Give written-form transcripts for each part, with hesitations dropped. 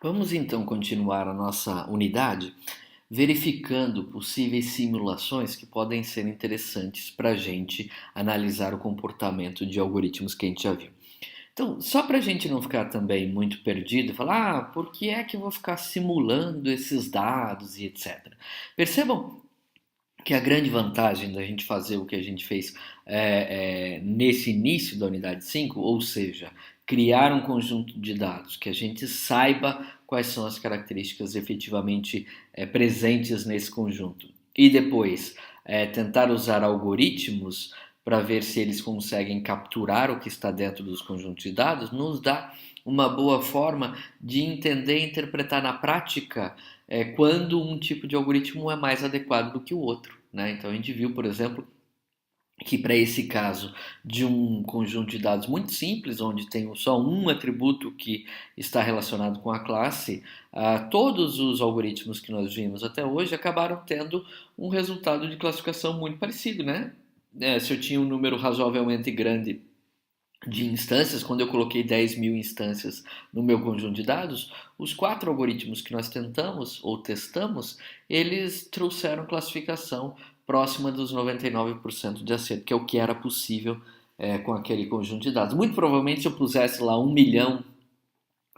Vamos então continuar a nossa unidade verificando possíveis simulações que podem ser interessantes para a gente analisar o comportamento de algoritmos que a gente já viu. Então, só para a gente não ficar também muito perdido, falar, por que é que eu vou ficar simulando esses dados e etc. Percebam que a grande vantagem da gente fazer o que a gente fez nesse início da unidade 5, ou seja, criar um conjunto de dados que a gente saiba quais são as características efetivamente presentes nesse conjunto, e depois tentar usar algoritmos para ver se eles conseguem capturar o que está dentro dos conjuntos de dados, nos dá uma boa forma de entender e interpretar na prática quando um tipo de algoritmo é mais adequado do que o outro. Né? Então a gente viu, por exemplo, que para esse caso de um conjunto de dados muito simples, onde tem só um atributo que está relacionado com a classe, todos os algoritmos que nós vimos até hoje acabaram tendo um resultado de classificação muito parecido, né? Se eu tinha um número razoavelmente grande de instâncias, quando eu coloquei 10.000 instâncias no meu conjunto de dados, os quatro algoritmos que nós tentamos ou testamos, eles trouxeram classificação próxima dos 99% de acerto, que é o que era possível com aquele conjunto de dados. Muito provavelmente, se eu pusesse lá 1 milhão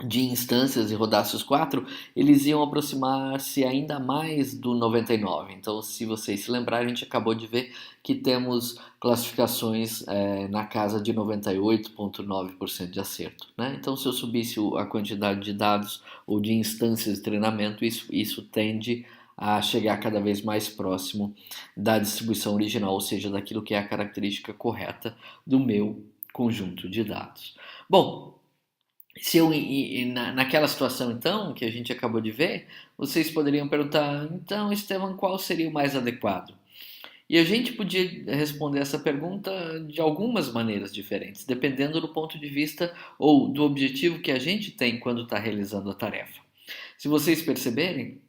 de instâncias e rodasse os quatro, eles iam aproximar-se ainda mais do 99. Então, se vocês se lembrarem, a gente acabou de ver que temos classificações na casa de 98,9% de acerto. Né? Então, se eu subisse a quantidade de dados ou de instâncias de treinamento, isso tende a chegar cada vez mais próximo da distribuição original, ou seja, daquilo que é a característica correta do meu conjunto de dados. Bom, se eu naquela situação então que a gente acabou de ver, vocês poderiam perguntar, então, Estevam, qual seria o mais adequado? E a gente podia responder essa pergunta de algumas maneiras diferentes, dependendo do ponto de vista ou do objetivo que a gente tem quando está realizando a tarefa. Se vocês perceberem,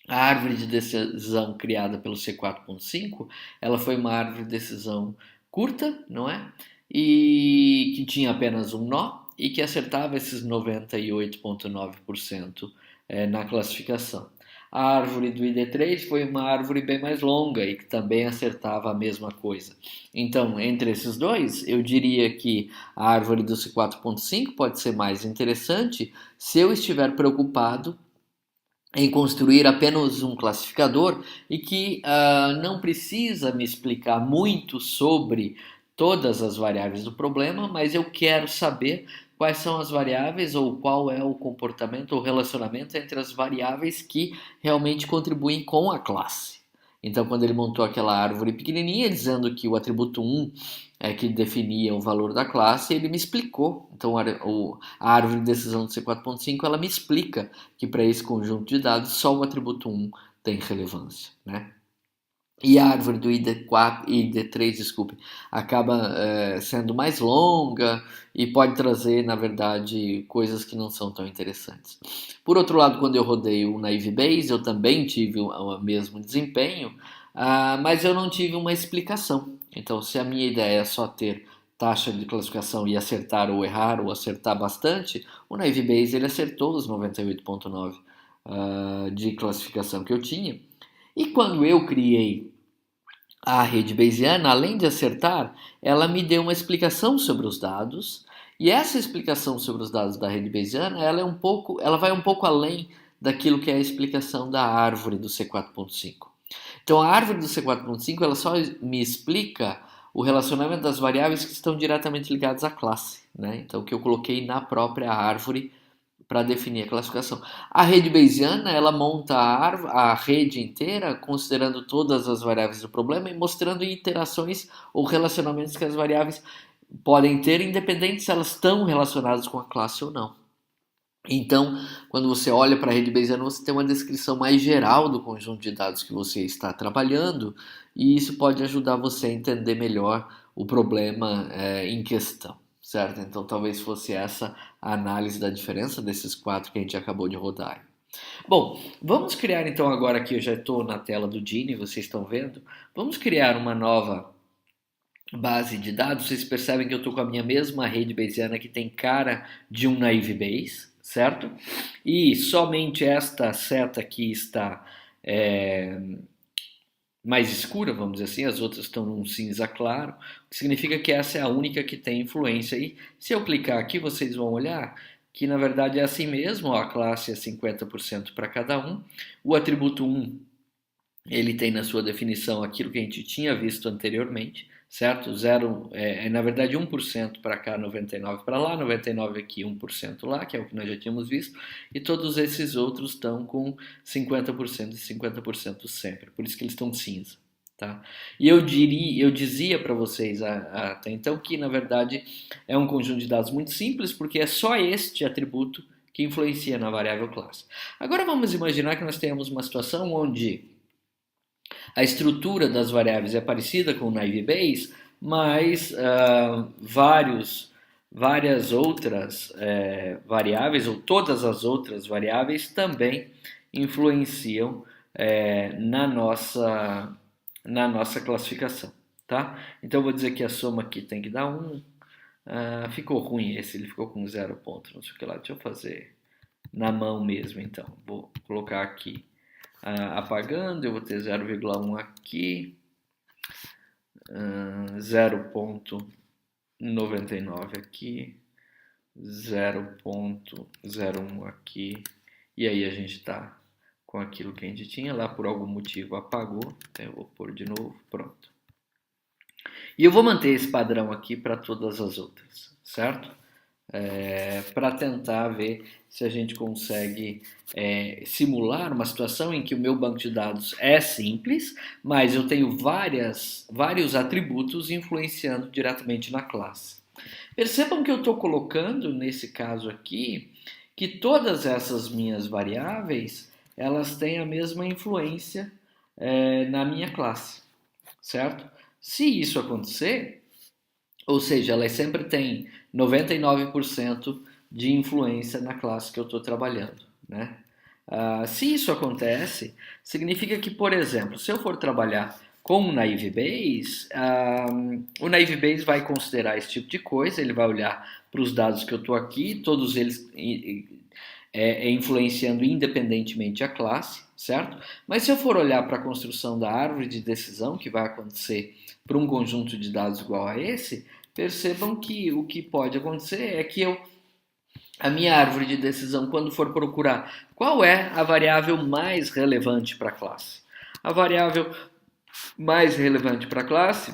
a árvore de decisão criada pelo C4.5, ela foi uma árvore de decisão curta, não é? E que tinha apenas um nó e que acertava esses 98,9% na classificação. A árvore do ID3 foi uma árvore bem mais longa e que também acertava a mesma coisa. Então, entre esses dois, eu diria que a árvore do C4.5 pode ser mais interessante se eu estiver preocupado em construir apenas um classificador e que não precisa me explicar muito sobre todas as variáveis do problema, mas eu quero saber quais são as variáveis ou qual é o comportamento ou relacionamento entre as variáveis que realmente contribuem com a classe. Então, quando ele montou aquela árvore pequenininha, dizendo que o atributo 1 é que definia o valor da classe, ele me explicou. Então, a árvore de decisão do C4.5, ela me explica que para esse conjunto de dados só o atributo 1 tem relevância, né? E a árvore do ID4, ID3, desculpe, acaba sendo mais longa e pode trazer, na verdade, coisas que não são tão interessantes. Por outro lado, quando eu rodei o Naive Bayes, eu também tive o mesmo desempenho, mas eu não tive uma explicação. Então, se a minha ideia é só ter taxa de classificação e acertar ou errar, ou acertar bastante, o Naive Bayes ele acertou os 98,9 de classificação que eu tinha. E quando eu criei a rede Bayesiana, além de acertar, ela me deu uma explicação sobre os dados, e essa explicação sobre os dados da rede Bayesiana, ela vai um pouco além daquilo que é a explicação da árvore do C4.5. Então, a árvore do C4.5 ela só me explica o relacionamento das variáveis que estão diretamente ligadas à classe, né? Então, que eu coloquei na própria árvore para definir a classificação. A rede Bayesiana, ela monta a rede inteira, considerando todas as variáveis do problema e mostrando interações ou relacionamentos que as variáveis podem ter, independente se elas estão relacionadas com a classe ou não. Então, quando você olha para a rede Bayesiana, você tem uma descrição mais geral do conjunto de dados que você está trabalhando, e isso pode ajudar você a entender melhor o problema em questão, certo? Então, talvez fosse essa a análise da diferença desses quatro que a gente acabou de rodar. Bom, vamos criar então agora aqui, eu já estou na tela do Gini, vocês estão vendo, vamos criar uma nova base de dados. Vocês percebem que eu estou com a minha mesma rede Bayesiana que tem cara de um Naive Bayes. certo? E somente esta seta aqui está é, mais escura, vamos dizer assim, as outras estão num cinza claro, o que significa que essa é a única que tem influência. E se eu clicar aqui, vocês vão olhar que na verdade é assim mesmo, ó, a classe é 50% para cada um, o atributo 1 ele tem na sua definição aquilo que a gente tinha visto anteriormente, certo? Zero, na verdade 1% para cá, 99% para lá, 99% aqui, 1% lá, que é o que nós já tínhamos visto, e todos esses outros estão com 50% e 50% sempre, por isso que eles estão cinza. Tá? E eu dizia para vocês até então que na verdade é um conjunto de dados muito simples, porque é só este atributo que influencia na variável classe. Agora vamos imaginar que nós tenhamos uma situação onde a estrutura das variáveis é parecida com o naive Bayes, mas várias outras variáveis, ou todas as outras variáveis, também influenciam na nossa classificação. Tá? Então eu vou dizer que a soma aqui tem que dar 1. Ficou ruim esse, ele ficou com 0 ponto, não sei o que lá. Deixa eu fazer na mão mesmo, então. Vou colocar aqui apagando, eu vou ter 0,1 aqui, 0,99 aqui, 0,01 aqui, e aí a gente está com aquilo que a gente tinha lá, por algum motivo apagou, então eu vou pôr de novo, pronto. E eu vou manter esse padrão aqui para todas as outras, certo? Para tentar ver se a gente consegue simular uma situação em que o meu banco de dados é simples, mas eu tenho vários atributos influenciando diretamente na classe. Percebam que eu estou colocando, nesse caso aqui, que todas essas minhas variáveis, elas têm a mesma influência na minha classe, certo? Se isso acontecer, ou seja, elas sempre têm 99% de influência na classe que eu estou trabalhando, né? Se isso acontece, significa que, por exemplo, se eu for trabalhar com o Naive Bayes, o Naive Bayes vai considerar esse tipo de coisa, ele vai olhar para os dados que eu estou aqui, todos eles influenciando independentemente a classe, certo? Mas se eu for olhar para a construção da árvore de decisão, que vai acontecer para um conjunto de dados igual a esse, percebam que o que pode acontecer é que a minha árvore de decisão, quando for procurar qual é a variável mais relevante para a classe, a variável mais relevante para a classe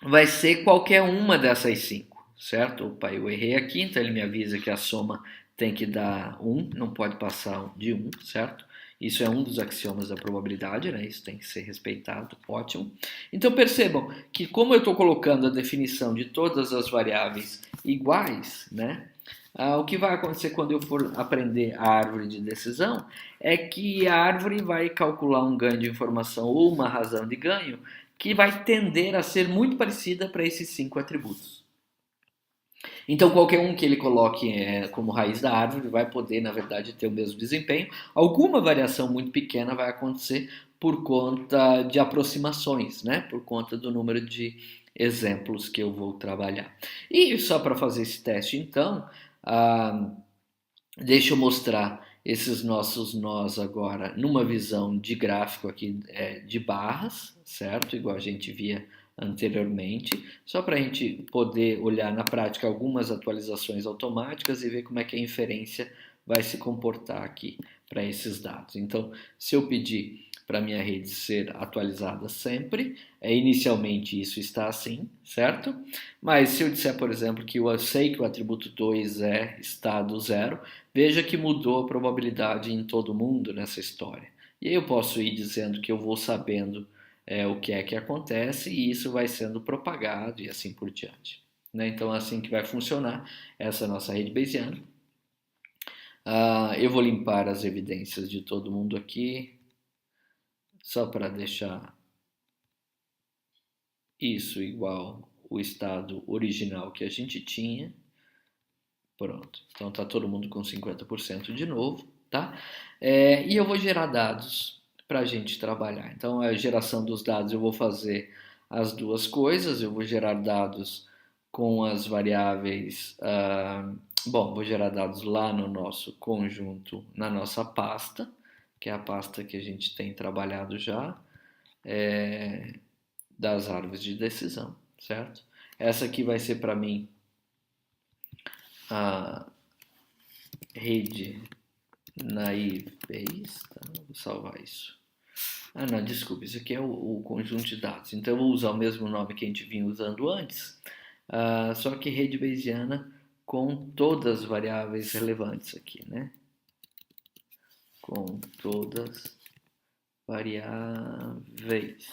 vai ser qualquer uma dessas 5, certo? Opa, eu errei aqui, então ele me avisa que a soma tem que dar 1, não pode passar de 1, certo? Isso é um dos axiomas da probabilidade, né? Isso tem que ser respeitado, ótimo. Então percebam que como eu estou colocando a definição de todas as variáveis iguais, né? O que vai acontecer quando eu for aprender a árvore de decisão é que a árvore vai calcular um ganho de informação ou uma razão de ganho que vai tender a ser muito parecida para esses 5 atributos. Então, qualquer um que ele coloque como raiz da árvore vai poder, na verdade, ter o mesmo desempenho. Alguma variação muito pequena vai acontecer por conta de aproximações, né? Por conta do número de exemplos que eu vou trabalhar. E só para fazer esse teste, então, deixa eu mostrar esses nossos nós agora numa visão de gráfico aqui de barras, certo? Igual a gente via anteriormente, só para a gente poder olhar na prática algumas atualizações automáticas e ver como é que a inferência vai se comportar aqui para esses dados. Então, se eu pedir para a minha rede ser atualizada sempre, inicialmente isso está assim, certo? Mas se eu disser, por exemplo, que eu sei que o atributo 2 é estado 0, veja que mudou a probabilidade em todo mundo nessa história. E aí eu posso ir dizendo que eu vou sabendo o que é que acontece e isso vai sendo propagado e assim por diante. Né? Então é assim que vai funcionar essa nossa rede Bayesiana. Eu vou limpar as evidências de todo mundo aqui, só para deixar isso igual o estado original que a gente tinha. Pronto, então está todo mundo com 50% de novo, tá? E eu vou gerar dados para a gente trabalhar. Então, a geração dos dados eu vou fazer as duas coisas, eu vou gerar dados com as variáveis Bom, vou gerar dados lá no nosso conjunto, na nossa pasta, que é a pasta que a gente tem trabalhado já, das árvores de decisão, certo? Essa aqui vai ser para mim a rede naive base, tá? Vou salvar isso. Ah, não, desculpa, isso aqui é o conjunto de dados. Então eu vou usar o mesmo nome que a gente vinha usando antes, só que rede bayesiana com todas as variáveis relevantes aqui, né? Com todas variáveis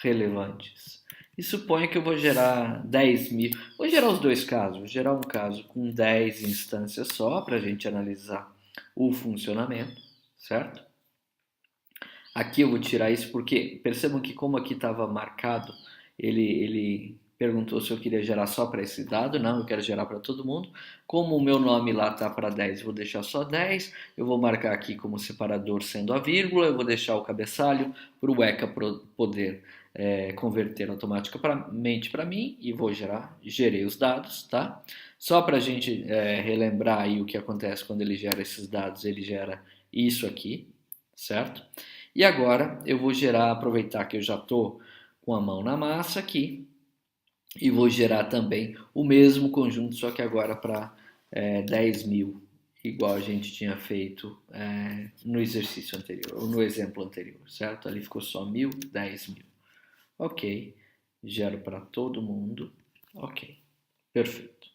relevantes. E suponha que eu vou gerar 10.000. Vou gerar os dois casos. Vou gerar um caso com 10 instâncias só para a gente analisar o funcionamento, certo? Aqui eu vou tirar isso porque percebam que como aqui estava marcado, ele perguntou se eu queria gerar só para esse dado. Não, eu quero gerar para todo mundo. Como o meu nome lá está para 10, eu vou deixar só 10. Eu vou marcar aqui como separador sendo a vírgula. Eu vou deixar o cabeçalho para o ECA poder converter automaticamente para mim e vou gerei os dados, tá? Só para a gente relembrar aí o que acontece quando ele gera esses dados, ele gera isso aqui, certo? E agora eu vou aproveitar que eu já estou com a mão na massa aqui, e vou gerar também o mesmo conjunto, só que agora para 10.000, igual a gente tinha feito no exercício anterior, ou no exemplo anterior, certo? Ali ficou só 1.000, 10.000. Ok, gero para todo mundo, ok, perfeito.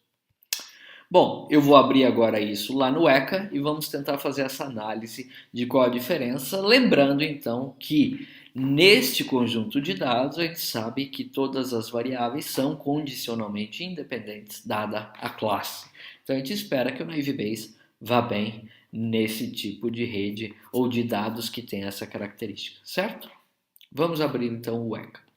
Bom, eu vou abrir agora isso lá no ECA e vamos tentar fazer essa análise de qual a diferença, lembrando então que neste conjunto de dados a gente sabe que todas as variáveis são condicionalmente independentes dada a classe. Então a gente espera que o Naive Bayes vá bem nesse tipo de rede ou de dados que tem essa característica, certo? Vamos abrir então o ECA.